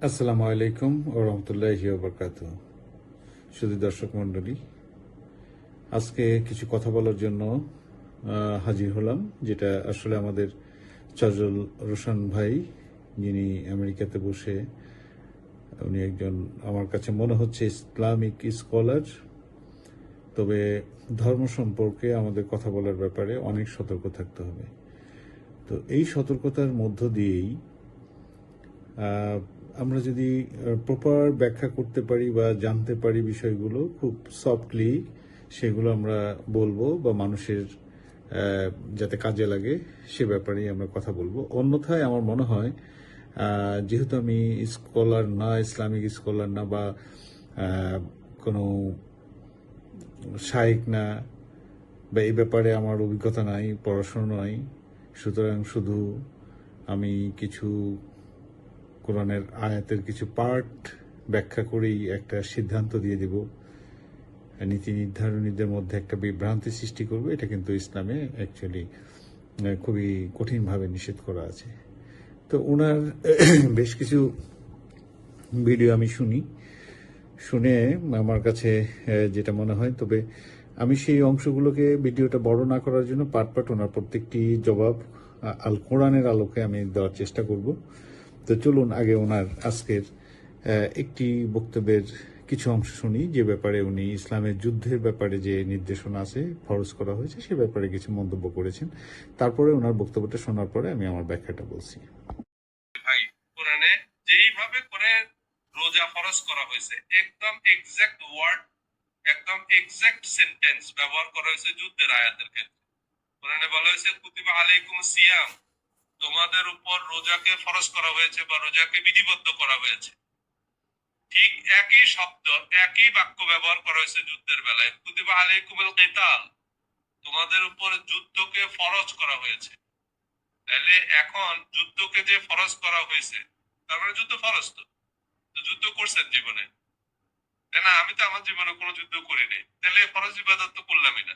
আসসালামু আলাইকুম ও রহমতুল্লাহি ওয়া বারাকাতুহু। শুধু দর্শক মণ্ডলী, আজকে কিছু কথা বলার জন্য হাজির হলাম, যেটা আসলে আমাদের চজল রোশন ভাই, যিনি আমেরিকাতে বসে, উনি একজন আমার কাছে মনে হচ্ছে ইসলামিক স্কলার। তবে ধর্ম সম্পর্কে আমাদের কথা বলার ব্যাপারে অনেক সতর্ক থাকতে হবে। তো এই সতর্কতার মধ্য দিয়েই আমরা যদি প্রপার ব্যাখ্যা করতে পারি বা জানতে পারি বিষয়গুলো খুব সফটলি, সেগুলো আমরা বলবো বা মানুষের যাতে কাজে লাগে সে ব্যাপারেই আমরা কথা বলবো। অন্যথায় আমার মনে হয়, যেহেতু আমি স্কলার না, ইসলামিক স্কলার না, বা কোনো শায়েখ না, বা এই ব্যাপারে আমার অভিজ্ঞতা নাই, পড়াশোনা নাই, সুতরাং শুধু আমি কিছু কোরআনের আয়াতের কিছু পার্ট ব্যাখ্যা করেই একটা সিদ্ধান্ত দিয়ে দেব, নীতি নির্ধারণীদের মধ্যে একটা বিভ্রান্তি সৃষ্টি করবে। এটা কিন্তু ইসলামে অ্যাকচুয়ালি খুবই কঠিনভাবে নিষেধ করা আছে। তো ওনার বেশ কিছু ভিডিও আমি শুনে আমার কাছে যেটা মনে হয়, তবে আমি সেই অংশগুলোকে ভিডিওটা বড় না করার জন্য পাট ওনার প্রত্যেকটি জবাব আল কোরআনের আলোকে আমি দেওয়ার চেষ্টা করব। তো চলুন আগে ওনার আজকের একটি বক্তব্যের কিছু অংশ শুনি, যে ব্যাপারে উনি ইসলামের যুদ্ধের ব্যাপারে যে নির্দেশনা আছে, ফরজ করা হয়েছে, সে ব্যাপারে কিছু মন্তব্য করেছেন। তারপরে ওনার বক্তব্যটা শোনার পরে আমি আমার ব্যাখ্যাটা বলছি। ভাই, কোরআনে যেইভাবে করে রোজা ফরজ করা হয়েছে, একদম এক্সাক্ট ওয়ার্ড, একদম এক্সাক্ট সেন্টেন্স ব্যবহার করা হয়েছে যুদ্ধের আয়াতের ক্ষেত্রে। কোরআনে বলা হয়েছে কুতিবা আলাইকুম সিয়াম, তোমাদের উপর রোজাকে ফরজ করা হয়েছে বা রোজাকে বিধিবদ্ধ করা হয়েছে। ঠিক একই শব্দ, একই বাক্য ব্যবহার করা হয়েছে যুদ্ধের বেলায়, কুতিবা আলাইকুমুল কিতাল, তোমাদের উপর যুদ্ধকে ফরজ করা হয়েছে। তাহলে এখন যুদ্ধকে যে ফরজ করা হয়েছে, তার মানে যুদ্ধ ফরজ। তো যুদ্ধ করছেন জীবনে, তাই না? আমি তো আমার জীবনে কোনো যুদ্ধ করিনি, তাহলে ফরজ ইবাদত তো করলামই না।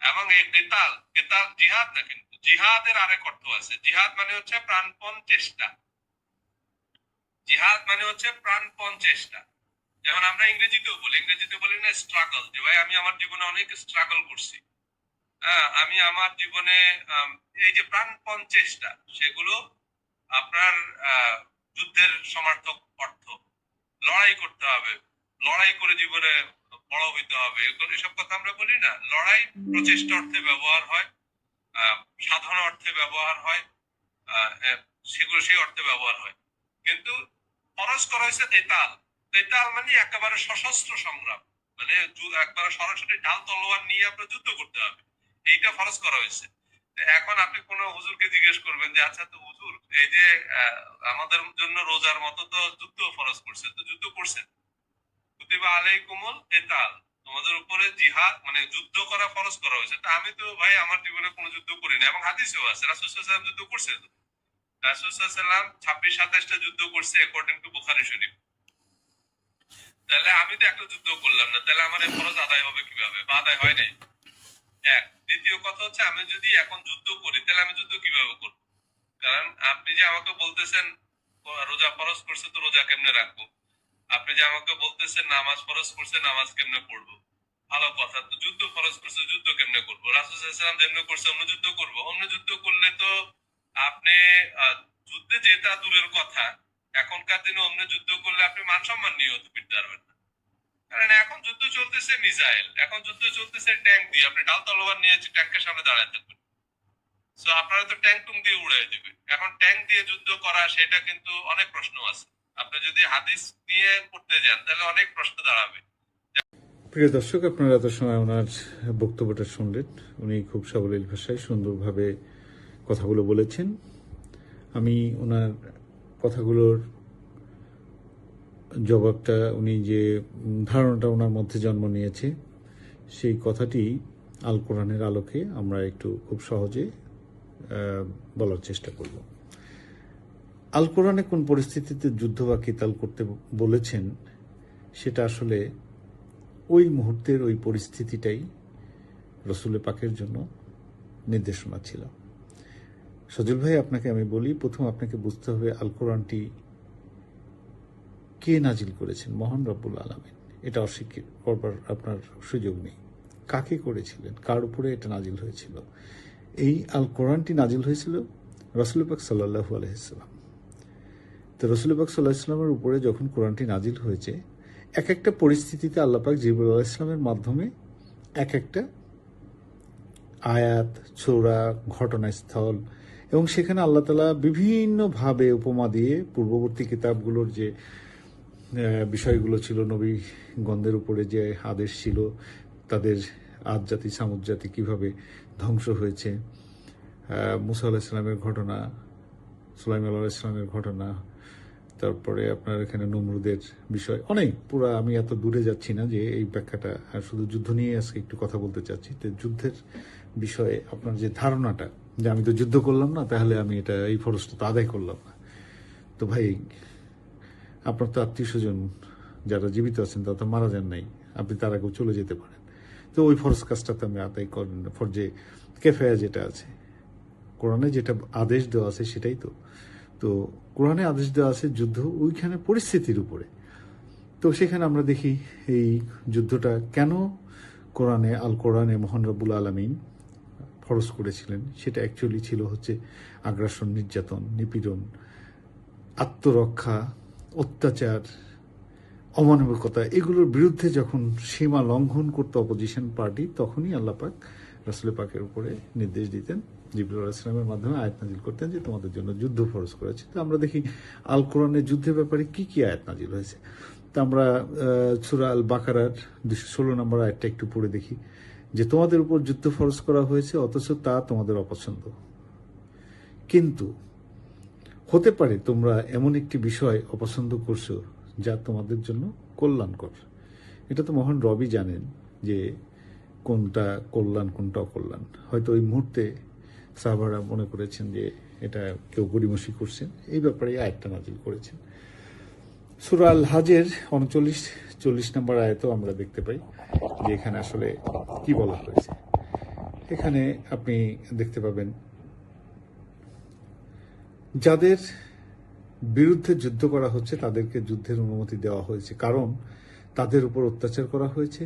এবং এই কেতাল, কেতাল জিহাদ না, কিন্তু জিহাদের আরেক অর্থ আছে। জিহাদ মানে হচ্ছে প্রাণপণ চেষ্টা। জিহাদ মানে হচ্ছে প্রাণপণ চেষ্টা। যেমন আমরা ইংরেজিতে বলি না স্ট্রাগল, যে ভাই আমি আমার জীবনে অনেক স্ট্রাগল করছি। হ্যাঁ, আমি আমার জীবনে এই যে প্রাণপণ চেষ্টা, সেগুলো আপনার যুদ্ধের সমার্থক অর্থ। লড়াই করতে হবে, লড়াই করে জীবনে বড় হইতে হবে, এসব কথা আমরা বলি না। লড়াই প্রচেষ্টা অর্থে ব্যবহার হয়, সাধন অর্থে ব্যবহার হয়, সেগুলো সেই অর্থে ব্যবহার হয়। কিন্তু ফরজ করা হয়েছে তেতাল। তেতাল মানে একেবারে সশস্ত্র সংগ্রাম, মানে একবারে সরাসরি ঢাল তলোয়ার নিয়ে আপনার যুদ্ধ করতে হবে, এইটা ফরজ করা হয়েছে। এখন আপনি কোন হুজুরকে জিজ্ঞেস করবেন যে আচ্ছা, তো হুজুর এই যে আমাদের জন্য রোজার মতো তো যুদ্ধ ফরজ করছে, তো যুদ্ধ করছেন, কুতিবা আলাইকুমুল কিতাল, তোমাদের উপরে জিহাদ মানে যুদ্ধ করা ফরজ করা হয়েছে। তা আমি তো ভাই আমার জীবনে কোনো যুদ্ধ করি না, এবং হাদিসেও আছে রাসূল সাল্লাল্লাহু আলাইহি ওয়াসাল্লাম যুদ্ধ করছে। তো রাসূল সাল্লাল্লাহু আলাইহি ওয়াসাল্লাম 26-27টা যুদ্ধ করছে অ্যাকর্ডিং টু বুখারী শরীফ। তাহলে আমি তো একটা যুদ্ধ করলাম না, তাহলে আমার এই ফরজ আদায় হবে কিভাবে, বা আদায় হয় নাই? এক। দ্বিতীয় কথা হচ্ছে, আমি যদি এখন যুদ্ধ করি, তাহলে আমি যুদ্ধ কিভাবে করবো? কারণ আপনি যে আমাকে বলতেছেন রোজা ফরজ করছে, তো রোজা কেমনে রাখবো? আপনি যে আমাকে বলতেছেন নামাজ ফরজ করছে, নামাজ কেমনে পড়বো? ভালো কথা, তো যুদ্ধ ফরজ করছে, যুদ্ধ কেমনে করবো? রাসূল সাল্লাল্লাহু আলাইহি ওয়াসাল্লাম যেমনে করছে অন্য যুদ্ধ করবো? অন্য যুদ্ধ করলে তো আপনি যুদ্ধে যেটা দূরের কথা, এখনকার দিনে অন্য যুদ্ধ করলে আপনি মান সম্মান নিয়েও তো ফিরতে পারবেন না। কারণ এখন যুদ্ধ চলতেছে মিসাইল, এখন যুদ্ধ চলতেছে ট্যাঙ্ক দিয়ে। আপনি ঢাল তলোয়ার নিয়ে ট্যাঙ্কের সামনে দাঁড়ায় থাকবেন, সো আপনারা তো ট্যাঙ্ক টুং দিয়ে উড়াই দিবে। এখন ট্যাঙ্ক দিয়ে যুদ্ধ করা, সেটা কিন্তু অনেক প্রশ্ন আছে। আপনি যদি হাদিস নিয়ে পড়তে যান, তাহলে অনেক প্রশ্ন দাঁড়াবে। প্রিয় দর্শক, আপনারা এত সময় ওনার বক্তব্যটা শুনলেন। উনি খুব সাবলীল ভাষায় সুন্দরভাবে কথাগুলো বলেছেন। আমি ওনার কথাগুলোর জবাবটা, উনি যে ধারণাটা ওনার মধ্যে জন্ম নিয়েছে, সেই কথাটি আল কোরআনের আলোকে আমরা একটু খুব সহজে বলার চেষ্টা করব। আল কোরআনে কোন পরিস্থিতিতে যুদ্ধ বা কিতাল করতে বলেছেন, সেটা আসলে ওই মুহূর্তের ওই পরিস্থিতিটাই রসুল পাকের জন্য নির্দেশনা ছিল। সজল ভাই, আপনাকে আমি বলি, প্রথম আপনাকে বুঝতে হবে আল কোরআনটি কে নাজিল করেছেন? মহান রব্বুল আলামিন। এটা অস্বীকার করবার আপনার সুযোগ নেই। কাকে করেছিলেন? কার উপরে এটা নাজিল হয়েছিল? এই আল কোরআনটি নাজিল হয়েছিল রাসূল পাক সাল্লাল্লাহু আলাইহি সাল্লাম। তো রাসূল পাক সাল্লাল্লাহু আলাইহি সাল্লামের উপরে যখন কোরআনটি নাজিল হয়েছে, এক একটা পরিস্থিতিতে আল্লাহ পাক জিবরাইল আলাইহিস সালামের মাধ্যমে এক একটা আয়াত, সূরা, ঘটনাস্থল এবং সেখানে আল্লাহ তাআলা বিভিন্নভাবে উপমা দিয়ে পূর্ববর্তী কিতাবগুলোর যে বিষয়গুলো ছিল, নবীগণদের উপরে যে আদেশ ছিল, তাদের আদ জাতি সামুদ জাতি কীভাবে ধ্বংস হয়েছে, মুসা আলাইহিস সালামের ঘটনা, সুলাইমান আলাইহিস সালামের ঘটনা, তারপরে আপনার এখানে নমরুদের বিষয় অনেক, পুরা আমি এত দূরে যাচ্ছি না যে এই ব্যাখ্যাটা, আর শুধু যুদ্ধ নিয়ে আজকে একটু কথা বলতে চাচ্ছি। তো যুদ্ধের বিষয়ে আপনার যে ধারণাটা যে আমি তো যুদ্ধ করলাম না, তাহলে আমি এটা এই ফরজটা তো আদায় করলাম না। তো ভাই, আপনার তো আত্মীয় স্বজন যারা জীবিত আছেন তারা তো মারা যান নাই, আপনি তার আগেও চলে যেতে পারেন। তো ওই ফরজ কাজটা তো আমি আদায় করেন না। ফরজে কেফায়া যেটা আছে, কোরআনে যেটা আদেশ দেওয়া আছে সেটাই তো। তো কোরআনে আদেশ দেওয়া আছে যুদ্ধ ওইখানে পরিস্থিতির উপরে। তো সেখানে আমরা দেখি এই যুদ্ধটা কেন কোরআনে, আল কোরআনে মহান রব্বুল আলামিন ফরজ করেছিলেন, সেটা অ্যাকচুয়ালি ছিল হচ্ছে আগ্রাসন, নির্যাতন, নিপীড়ন, আত্মরক্ষা, অত্যাচার, অমানবিকতা, এগুলোর বিরুদ্ধে যখন সীমা লঙ্ঘন করতো অপোজিশন পার্টি, তখনই আল্লাহ পাক রাসূল পাকের উপরে নির্দেশ দিতেন, জিবরাইল আলাইহিস সালামের মাধ্যমে আয়াত নাজিল করতেন যে তোমাদের জন্য যুদ্ধ ফরজ করেছে। তো আমরা দেখি আল কোরআনের যুদ্ধের ব্যাপারে কি কি আয়াত নাজিল হয়েছে। তা আমরা সূরা আল বাকারার 216 নম্বর আয়াতটা একটু পড়ে দেখি যে তোমাদের উপর যুদ্ধ ফরজ করা হয়েছে অথচ তা তোমাদের অপছন্দ, কিন্তু হতে পারে তোমরা এমন একটি বিষয় অপছন্দ করছো যা তোমাদের জন্য কল্যাণকর। এটা তো মহান রবই জানেন যে কোনটা কল্যাণ কোনটা অকল্যাণ। হয়তো ওই মুহূর্তে সাহাবারা মনে করেছেন যে এটা কেউ গড়িমসি করছেন, এই ব্যাপারে আয়াতটা নাজিল করেছেন। সূরা আল হাজের 39-40 নম্বর আয়াতেও আমরা দেখতে পাই যে এখানে আসলে কি বলা হয়েছে। এখানে আপনি দেখতে পাবেন যাদের বিরুদ্ধে যুদ্ধ করা হচ্ছে তাদেরকে যুদ্ধের অনুমতি দেওয়া হয়েছে, কারণ তাদের উপর অত্যাচার করা হয়েছে।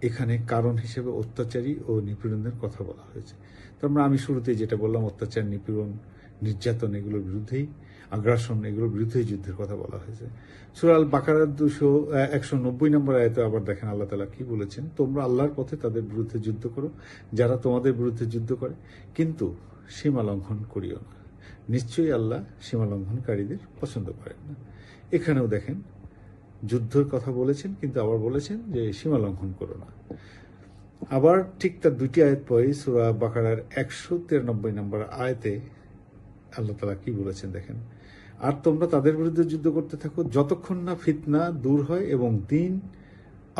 এখানে কারণ হিসেবে অত্যাচারী ও নিপীড়নের কথা বলা হয়েছে। তারপরে আমি শুরুতেই যেটা বললাম, অত্যাচার, নিপীড়ন, নির্যাতন, এগুলোর বিরুদ্ধেই, আগ্রাসন, এগুলোর বিরুদ্ধেই যুদ্ধের কথা বলা হয়েছে। সূরা আল বাকারার 190 নম্বর আয়াতে আবার দেখেন আল্লাহ তাআলা কি বলেছেন, তোমরা আল্লাহর পথে তাদের বিরুদ্ধে যুদ্ধ করো যারা তোমাদের বিরুদ্ধে যুদ্ধ করে, কিন্তু সীমা লঙ্ঘন করিও না, নিশ্চয়ই আল্লাহ সীমা লঙ্ঘনকারীদের পছন্দ করেন না। এখানেও দেখেন যুদ্ধের কথা বলেছেন, কিন্তু আবার বলেছেন যে সীমা লঙ্ঘন করো না। আবার ঠিক তার দুটি আয়াত পরে সূরা বাকারার 193 নম্বর আয়াতে আল্লাহ তাআলা কি বলেছেন দেখেন, আর তোমরা তাদের বিরুদ্ধে যুদ্ধ করতে থাকো যতক্ষণ না ফিতনা দূর হয় এবং দ্বীন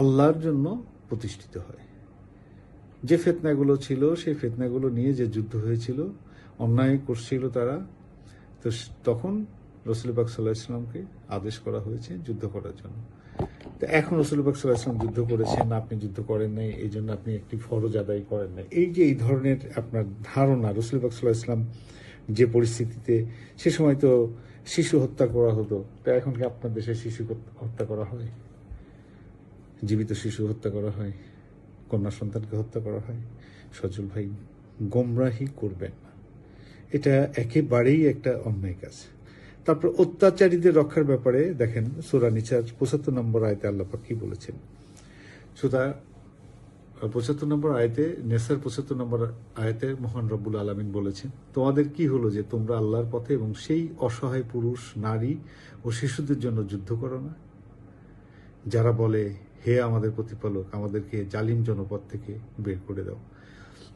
আল্লাহর জন্য প্রতিষ্ঠিত হয়। যে ফিতনাগুলো ছিল সেই ফিতনাগুলো নিয়ে যে যুদ্ধ হয়েছিল, অন্যায় করছিল তারা, তো তখন রাসূল পাক সাল্লাল্লাহু আলাইহি ওয়াসাল্লামকে আদেশ করা হয়েছে যুদ্ধ করার জন্য। তো এখন রাসূল পাক সাল্লাল্লাহু আলাইহি ওয়াসাল্লাম যুদ্ধ করেছেন, আপনি যুদ্ধ করেন নাই, এই জন্য আপনি একটি ফরজ আদায় করেন নাই, এই যে এই ধরনের আপনার ধারণা, রাসূল পাক সাল্লাল্লাহু আলাইহি ওয়াসাল্লাম যে পরিস্থিতিতে, সে সময় তো শিশু হত্যা করা হতো, তা এখন কি আপনার দেশে শিশু হত্যা করা হয়? জীবিত শিশু হত্যা করা হয়, কন্যা সন্তানকে হত্যা করা হয়। সজল ভাই, গোমরাহি করবেন না, এটা একেবারেই একটা অন্যায় কাজ। তারপর অত্যাচারীদের রক্ষার ব্যাপারে দেখেন সূরা নিসার 75 নম্বর আয়াতে আল্লাহ পাক কি বলেছেন। সূরা 75 নম্বর আয়াতে, নেসার 75 নম্বর আয়াতে মহান রব্বুল আলামিন বলেছেন, তোমাদের কি হলো যে তোমরা আল্লাহর পথে এবং সেই অসহায় পুরুষ, নারী ও শিশুদের জন্য যুদ্ধ করো না যারা বলে, হে আমাদের প্রতিপালক, আমাদেরকে জালিম জনপদ থেকে বের করে দাও।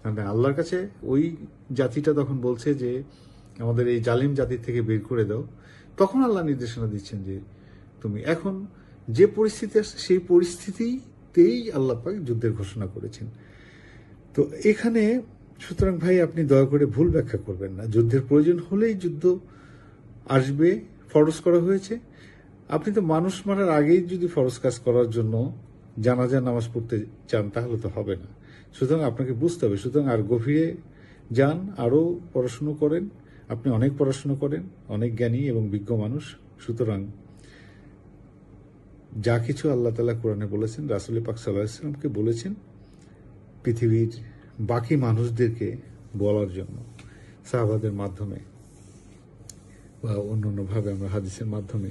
মানে আল্লাহর কাছে ওই জাতিটা তখন বলছে যে আমাদের এই জালিম জাতি থেকে বের করে দাও, তখন আল্লাহ নির্দেশনা দিচ্ছেন যে তুমি এখন যে পরিস্থিতি আসছে সেই পরিস্থিতিতেই আল্লাহ পাক যুদ্ধের ঘোষণা করেছেন। তো এখানে সুতরাং ভাই আপনি দয়া করে ভুল ব্যাখ্যা করবেন না, যুদ্ধের প্রয়োজন হলেই যুদ্ধ আসবে, ফরজ করা হয়েছে। আপনি তো মানুষ মারার আগেই যদি ফরজ কাজ করার জন্য জানাজা নামাজ পড়তে চান তাহলে তো হবে না। সুতরাং আপনাকে বুঝতে হবে, সুতরাং আর গভীরে যান, আরও পড়াশুনো করেন। আপনি অনেক পড়াশুনো করেন, অনেক জ্ঞানী এবং বিজ্ঞ মানুষ, সুতরাং যা কিছু আল্লাহ তাআলা কোরআনে বলেছেন, রাসূল পাক সাল্লাল্লাহু আলাইহি ওয়াসাল্লামকে বলেছেন পৃথিবীর বাকি মানুষদেরকে বলার জন্য, সাহাবাদের মাধ্যমে বা অন্যান্যভাবে আমরা হাদিসের মাধ্যমে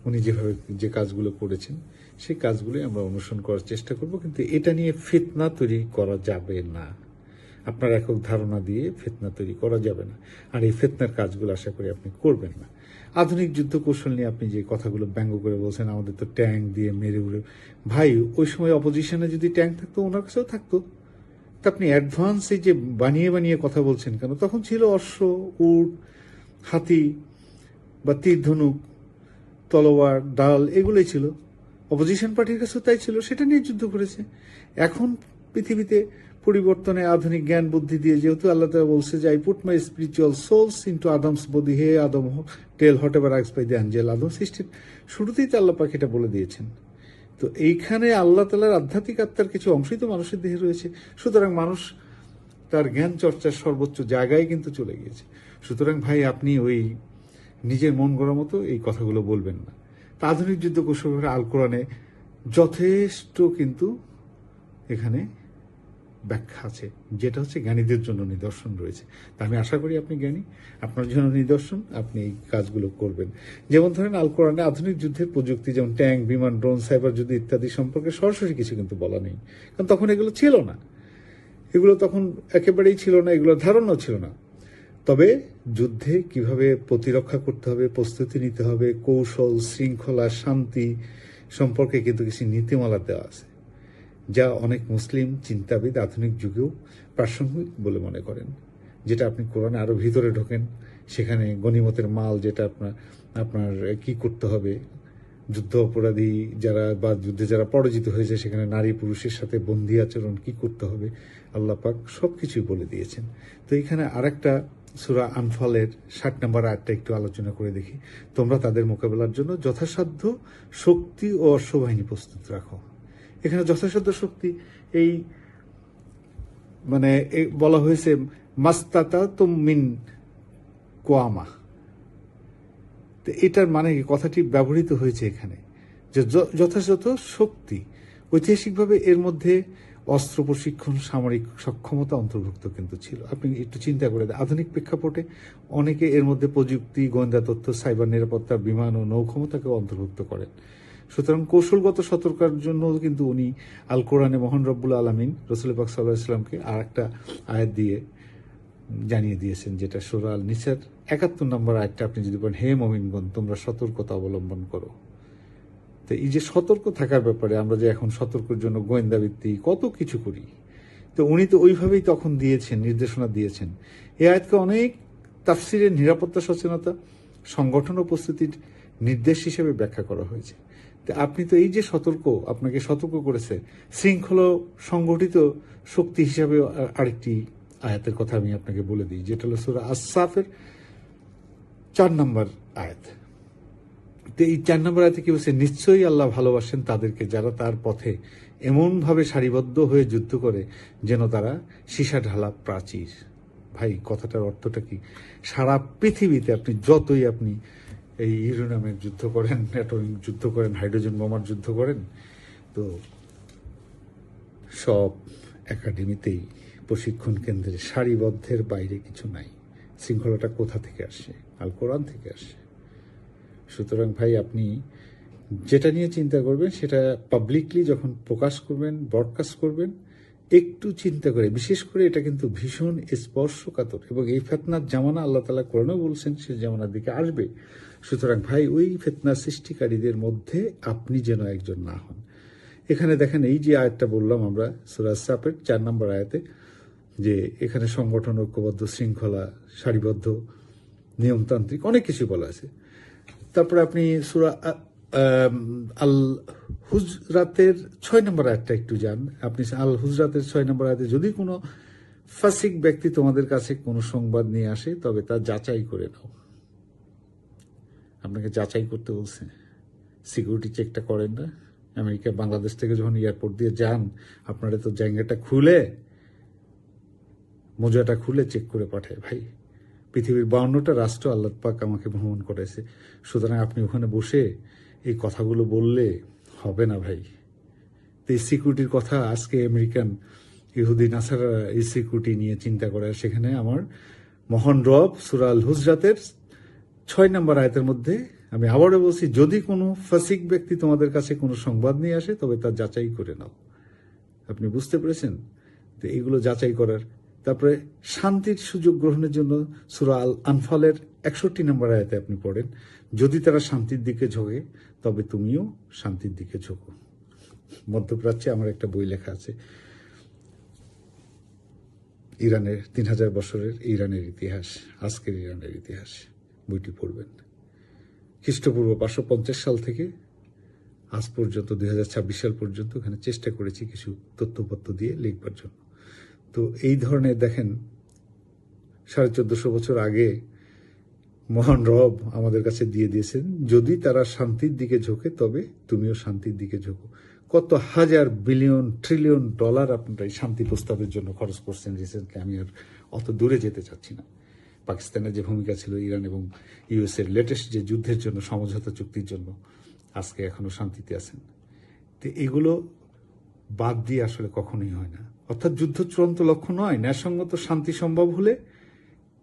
উনি যেভাবে যে কাজগুলো করেছেন সেই কাজগুলোই আমরা অনুসরণ করার চেষ্টা করব। কিন্তু এটা নিয়ে ফিতনা তৈরি করা যাবে না। আপনার একক ধারণা দিয়ে ফিতনা তৈরি করা যাবে না। আর এই ফিতনার কাজগুলো আশা করি আপনি করবেন না। আধুনিক যুদ্ধ কৌশল নিয়ে আপনি যে কথাগুলো ব্যঙ্গ করে বলছেন, আমাদের তো ট্যাঙ্ক দিয়ে মেরে উড়ে, ভাই ওই সময় অপোজিশনে যদি ট্যাঙ্ক থাকতো ওনার কাছেও থাকতো। তা আপনি অ্যাডভান্স এই যে বানিয়ে বানিয়ে কথা বলছেন কেন? তখন ছিল অশ্ব, উট, হাতি বা তীর ধনুক, তলোয়ার, ডাল, এগুলোই ছিল। অপোজিশন পার্টির কাছেও তাই ছিল, সেটা নিয়ে যুদ্ধ করেছে। এখন পৃথিবীতে পরিবর্তনে আধুনিক জ্ঞান বুদ্ধি দিয়ে, যেহেতু আল্লাহ তাআলা বলছে যে I put my spiritual souls into Adam's body, হে Adam tell whatever asked by the angel. Adam সৃষ্টির শুরুতেই তো আল্লাহ পাক এটা বলে দিয়েছেন। তো এইখানে আল্লাহ তাআলার আধ্যাত্মিক আত্মার কিছু অংশই তো মানুষের দেহে রয়েছে। সুতরাং মানুষ তার জ্ঞান চর্চার সর্বোচ্চ জায়গায় কিন্তু চলে গিয়েছে। সুতরাং ভাই আপনি ওই নিজের মন গড়া মতো এই কথাগুলো বলবেন না। তা আধুনিক যুদ্ধ কৌশলের আল কোরআনে যথেষ্ট কিন্তু এখানে ব্যাখ্যা আছে, যেটা হচ্ছে জ্ঞানীদের জন্য নিদর্শন রয়েছে। তা আমি আশা করি আপনি জ্ঞানী, আপনার জন্য নিদর্শন, আপনি এই কাজগুলো করবেন। যেমন ধরেন আল কোরআনে আধুনিক যুদ্ধের প্রযুক্তি, যেমন ট্যাঙ্ক, বিমান, ড্রোন, সাইবার যুদ্ধ ইত্যাদি সম্পর্কে সরাসরি কিছু কিন্তু বলা নেই, কারণ তখন এগুলো ছিল না। এগুলো তখন একেবারেই ছিল না, এগুলোর ধারণাও ছিল না। তবে যুদ্ধে কিভাবে প্রতিরক্ষা করতে হবে, প্রস্তুতি নিতে হবে, কৌশল, শৃঙ্খলা, শান্তি সম্পর্কে কিন্তু কিছু নীতিমালা দেওয়া আছে, যা অনেক মুসলিম চিন্তাবিদ আধুনিক যুগেও প্রাসঙ্গিক বলে মনে করেন। যেটা আপনি কোরআনে আরো ভিতরে ঢোকেন, সেখানে গনিমতের মাল, যেটা আপনার কি করতে হবে, যুদ্ধ অপরাধী যারা বা যুদ্ধে যারা পরাজিত হয়েছে সেখানে নারী পুরুষের সাথে বন্দি আচরণ কি করতে হবে, আল্লাহ পাক সবকিছুই বলে দিয়েছেন। তো এখানে আরেকটা সূরা আনফালের 60 নম্বর আয়াতটা একটু আলোচনা করে দেখি। তোমরা তাদের মোকাবেলার জন্য যথাসাধ্য শক্তি ও অশ্ববাহিনী প্রস্তুত রাখো। এখানে যথাসাধ্য শক্তি এই মানে বলা হয়েছে মাস্তাতা তুমিন কোয়ামা। তো এটার মানে কি, কথাটি ব্যবহৃত হয়েছে এখানে যে যথাযথ শক্তি। ঐতিহাসিকভাবে এর মধ্যে অস্ত্র প্রশিক্ষণ, সামরিক সক্ষমতা অন্তর্ভুক্ত কিন্তু ছিল। আপনি একটু চিন্তা করে দেন, আধুনিক প্রেক্ষাপটে অনেকে এর মধ্যে প্রযুক্তি, গোয়েন্দা তথ্য, সাইবার নিরাপত্তা, বিমান ও নৌ ক্ষমতাকে অন্তর্ভুক্ত করেন। সুতরাং কৌশলগত সতর্কার জন্য কিন্তু উনি আল কোরআনে মহান রব্বুল আলামিন রাসূল পাক সাল্লাল্লাহু আলাইহি ওয়াসাল্লামকে আর একটা আয়াত দিয়ে জানিয়ে দিয়েছেন, যেটা সূরা আল নিসার 71 নম্বর আয়াতটা আপনি যদি বলেন, হে মুমিনগণ তোমরা সতর্কতা অবলম্বন করো। তো এই যে সতর্ক থাকার ব্যাপারে আমরা যে এখন সতর্কের জন্য গোয়েন্দা ভিত্তিক কত কিছু করি, তো উনি তো ওইভাবেই তখন দিয়েছেন, নির্দেশনা দিয়েছেন। এই আয়াতকে অনেক তাফসিরের নিরাপত্তা সচেতনতা, সংগঠন ও প্রস্তুতির নির্দেশ হিসেবে ব্যাখ্যা করা হয়েছে। তো আপনি তো এই যে আপনাকে সতর্ক করেছে, শৃঙ্খল সংগঠিত শক্তি হিসাবে আরেকটি আয়াতের কথা আমি আপনাকে বলে দিই, যেটা হলো সূরা আস-সাফের 4 নম্বর আয়াত। তো এই 4 নম্বর আয়াতে কি বলছে, নিশ্চয়ই আল্লাহ ভালোবাসেন তাদেরকে যারা তার পথে এমনভাবে সারিবদ্ধ হয়ে যুদ্ধ করে যেন তারা সীসা ঢালা প্রাচীর। ভাই কথাটার অর্থটা কি? সারা পৃথিবীতে আপনি যতই আপনি এই ইউরেনিয়ামের যুদ্ধ করেন, অ্যাটমিক যুদ্ধ করেন, হাইড্রোজেন বোমার যুদ্ধ করেন, তো সব একাডেমিতেই, প্রশিক্ষণ কেন্দ্রে সারিবদ্ধের বাইরে কিছু নাই। শৃঙ্খলাটা কোথা থেকে আসে? আল কোরআন থেকে আসে। সুতরাং ভাই আপনি যেটা নিয়ে চিন্তা করবেন সেটা পাবলিকলি যখন প্রকাশ করবেন, ব্রডকাস্ট করবেন, একটু চিন্তা করে, বিশেষ করে এটা কিন্তু ভীষণ স্পর্শকাতর এবং এই ফিতনার জামানা আল্লাহ তাআলা কোরআনেও বলছেন সে জামানার দিকে আসবে। সুতরাং ভাই ওই ফিতনার সৃষ্টিকারীদের মধ্যে আপনি যেন একজন না হন। এখানে দেখেন এই যে আয়াতটা বললাম আমরা সূরা আস-সাফের 4 নম্বর আয়াতে, যে এখানে সংগঠন, ঐক্যবদ্ধ, শৃঙ্খলা, সারিবদ্ধ, নিয়মতান্ত্রিক অনেক কিছু বলা আছে। তারপরে আপনি সূরা আল হুজরাতের 6 নম্বর আয়াতটা একটু যান। আপনি আল হুজরাতের 6 নম্বর আয়াতে, যদি কোনো ফাসিক ব্যক্তি তোমাদের কাছে কোনো সংবাদ নিয়ে আসে তবে তা যাচাই করে নাও। আপনাকে যাচাই করতে বলছে, সিকিউরিটি চেকটা করেন না? আমেরিকা বাংলাদেশ থেকে যখন এয়ারপোর্ট দিয়ে যান, আপনারা তো জায়গাটা খুলে, মোজাটা খুলে চেক করে পাঠায়। ভাই পৃথিবীর 52টা রাষ্ট্র আল্লাহ পাক আমাকে ভ্রমণ করেছে। সুতরাং আপনি ওখানে বসে এই কথাগুলো বললে হবে না ভাই। তো এই সিকিউরিটির কথা আজকে আমেরিকান ইহুদি নাসারা এই সিকিউরিটি নিয়ে চিন্তা করে, আর সেখানে আমার মহান রব সূরা আল হুজরাতের 6 নম্বর আয়াতের মধ্যে আমি আবারও বলছি, যদি কোনো ফাসিক ব্যক্তি তোমাদের কাছে কোনো সংবাদ নিয়ে আসে তবে তা যাচাই করে নাও। আপনি বুঝতে পেরেছেন? তো এইগুলো যাচাই করার, তারপরে শান্তির সুযোগ গ্রহণের জন্য সূরা আল আনফালের 61 নম্বর আয়াতে আপনি পড়েন, যদি তারা শান্তির দিকে ঝোঁকে তবে তুমিও শান্তির দিকে ঝোঁকো। মধ্যপ্রাচ্যে আমার একটা বই লেখা আছে, ইরানের 3000 বছরের ইরানের ইতিহাস, আজকের ইরানের ইতিহাস, বইটি পড়বেন। খ্রিস্টপূর্ব 550 সাল থেকে আজ পর্যন্ত 2026 সাল পর্যন্ত এখানে চেষ্টা করেছি কিছু তথ্যপত্র দিয়ে লিখবার জন্য। তো এই ধরনের দেখেন 1450 বছর আগে মহান রব আমাদের কাছে দিয়ে দিয়েছেন, যদি তারা শান্তির দিকে ঝোঁকে তবে তুমিও শান্তির দিকে ঝোঁকো। কত হাজার বিলিয়ন ট্রিলিয়ন ডলার আপনারা এই শান্তি প্রস্তাবের জন্য খরচ করছেন রিসেন্টলি। আমি আর অত দূরে যেতে চাচ্ছি না। পাকিস্তানের যে ভূমিকা ছিল, ইরান এবং ইউএস এর লেটেস্ট যে যুদ্ধের জন্য সমঝোতা চুক্তির জন্য আজকে এখনো শান্তিতে আছেন। তো এগুলো বাদ দিয়ে আসলে কখনোই হয় না। অর্থাৎ যুদ্ধ চূড়ান্ত লক্ষ্য নয়, ন্যায়সঙ্গত শান্তি সম্ভব হলে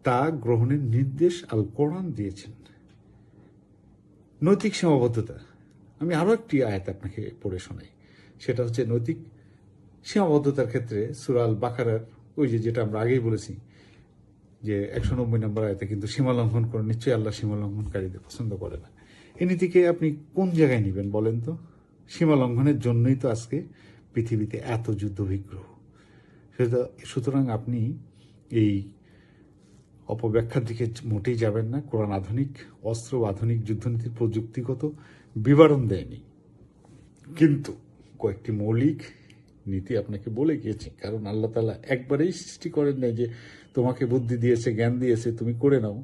তা গ্রহণের নির্দেশ আল কোরআন দিয়েছেন। নৈতিক সীমাবদ্ধতা, আমি আরো একটি আয়াত আপনাকে পড়ে শোনাই। সেটা হচ্ছে নৈতিক সীমাবদ্ধতার ক্ষেত্রে সূরা আল বাকারার ওই যেটা আমরা আগেই বলেছি যে 190 নম্বর আয়াতে কিন্তু সীমা লঙ্ঘন করে, নিশ্চয়ই আল্লাহ সীমা লঙ্ঘনকারীদের পছন্দ করে না। এই নীতিকে আপনি কোন জায়গায় নেবেন বলেন তো? সীমা লঙ্ঘনের জন্যই তো আজকে পৃথিবীতে এত যুদ্ধ বিগ্রহ। সুতরাং আপনি এই অপব্যাখ্যার দিকে মোটেই যাবেন না। কোরআন আধুনিক অস্ত্র, আধুনিক যুদ্ধনীতির প্রযুক্তিগত বিবরণ দেয়নি, কিন্তু কয়েকটি মৌলিক নীতি আপনাকে বলে গিয়েছে। কারণ আল্লাহ তাআলা একবারেই সৃষ্টি করেন নাই যে তোমাকে বুদ্ধি দিয়েছে, জ্ঞান দিয়েছে, তুমি করে নাও।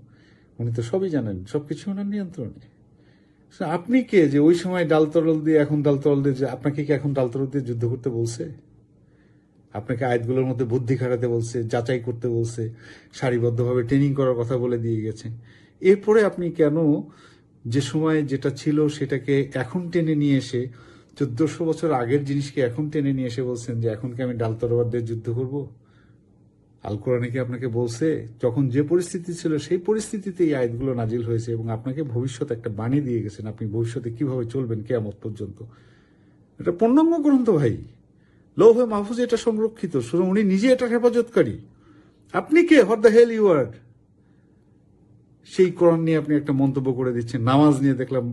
উনি তো সবই জানেন, সবকিছু ওনার নিয়ন্ত্রণে। আপনি কে যে ওই সময় ডাল তরল দিয়ে এখন ডাল তরল দিয়ে, আপনাকে কি এখন ডাল তরল দিয়ে যুদ্ধ করতে বলছে? আপনাকে আয়াতগুলোর মধ্যে বুদ্ধি খাটাতে বলছে, যাচাই করতে বলছে, সারিবদ্ধভাবে ট্রেনিং করার কথা বলে দিয়ে গেছে। এরপরে আপনি কেন যে সময় যেটা ছিল সেটাকে এখন টেনে নিয়ে এসে 1400 বছর আগের জিনিসকে এখন টেনে নিয়ে এসে বলছেন যে এখন কি আমি ডাল তরোয়ার দিয়ে যুদ্ধ করব? আল কোরআনে কি আপনাকে বলছে যখন যে পরিস্থিতি ছিল সেই পরিস্থিতিতে এই আয়াতগুলো নাজিল হয়েছে এবং আপনাকে ভবিষ্যৎ একটা বাণী দিয়ে গেছেন, আপনি ভবিষ্যতে কিভাবে চলবেন কিয়ামত পর্যন্ত। এটা পূর্ণাঙ্গ গ্রন্থ ভাই, লৌহে মাহফুজে এটা সংরক্ষিত, শুধু উনি নিজে এটা হেফাজতকারী। আপনি কে? What the hell you are? সেই কোরআন নিয়ে আপনি একটা মন্তব্য করে দিচ্ছেন, নামাজ নিয়ে দেখলাম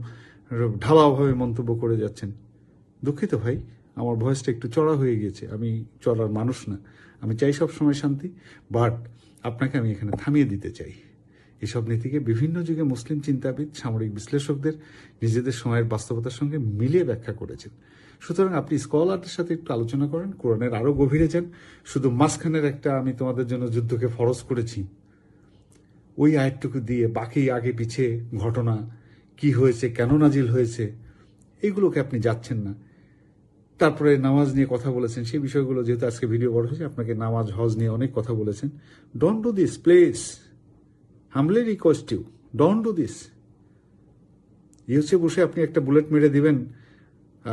ঢালাওভাবে মন্তব্য করে যাচ্ছেন। দুঃখিত ভাই, আমার ভয়েসটা একটু চড়া হয়ে গিয়েছে। আমি চড়ার মানুষ না, আমি চাই সবসময় শান্তি, বাট আপনাকে আমি এখানে থামিয়ে দিতে চাই। এসব নীতিকে বিভিন্ন যুগে মুসলিম চিন্তাবিদ, সামরিক বিশ্লেষকদের নিজেদের সময়ের বাস্তবতার সঙ্গে মিলিয়ে ব্যাখ্যা করেছেন। সুতরাং আপনি স্কলারদের সাথে একটু আলোচনা করেন, কোরআনের আরো গভীরে যান। শুধু মাঝখানের একটা আমি তোমাদের জন্য যুদ্ধকে ফরজ করেছি ওই আয়াতটুকু দিয়ে বাকি আগে পিছে ঘটনা কি হয়েছে, কেন নাজিল হয়েছে, এইগুলোকে আপনি যাচ্ছেন না। তারপরে নামাজ নিয়ে কথা বলেছেন, সেই বিষয়গুলো যেহেতু আজকে ভিডিও বড় হয়েছে, আপনাকে নামাজ হজ নিয়ে অনেক কথা বলেছেন। Don't do this please, humbly request you, don't do this. হচ্ছে বসে আপনি একটা বুলেট মেরে দিবেন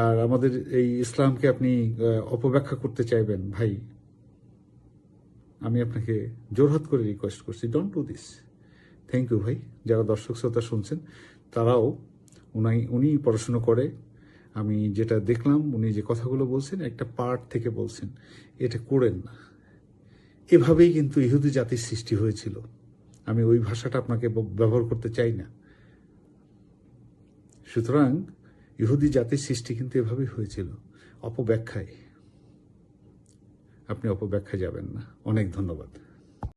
আর আমাদের এই ইসলামকে আপনি অপব্যাখ্যা করতে চাইবেন। ভাই, আমি আপনাকে জোরহাত করে রিকোয়েস্ট করছি, don't do this. Thank you ভাই। যারা দর্শক শ্রোতা শুনছেন তারাও, উনি পড়াশুনো করে, আমি যেটা দেখলাম উনি যে কথাগুলো বলছেন একটা পার্ট থেকে বলছেন, এটা করেন না। এভাবেই কিন্তু ইহুদি জাতির সৃষ্টি হয়েছিল। আমি ওই ভাষাটা আপনাকে ব্যবহার করতে চাই না। সুতরাং ইহুদি জাতির সৃষ্টি কিন্তু এভাবেই হয়েছিল, অপব্যাখ্যায়। আপনি অপব্যাখ্যায় যাবেন না। অনেক ধন্যবাদ।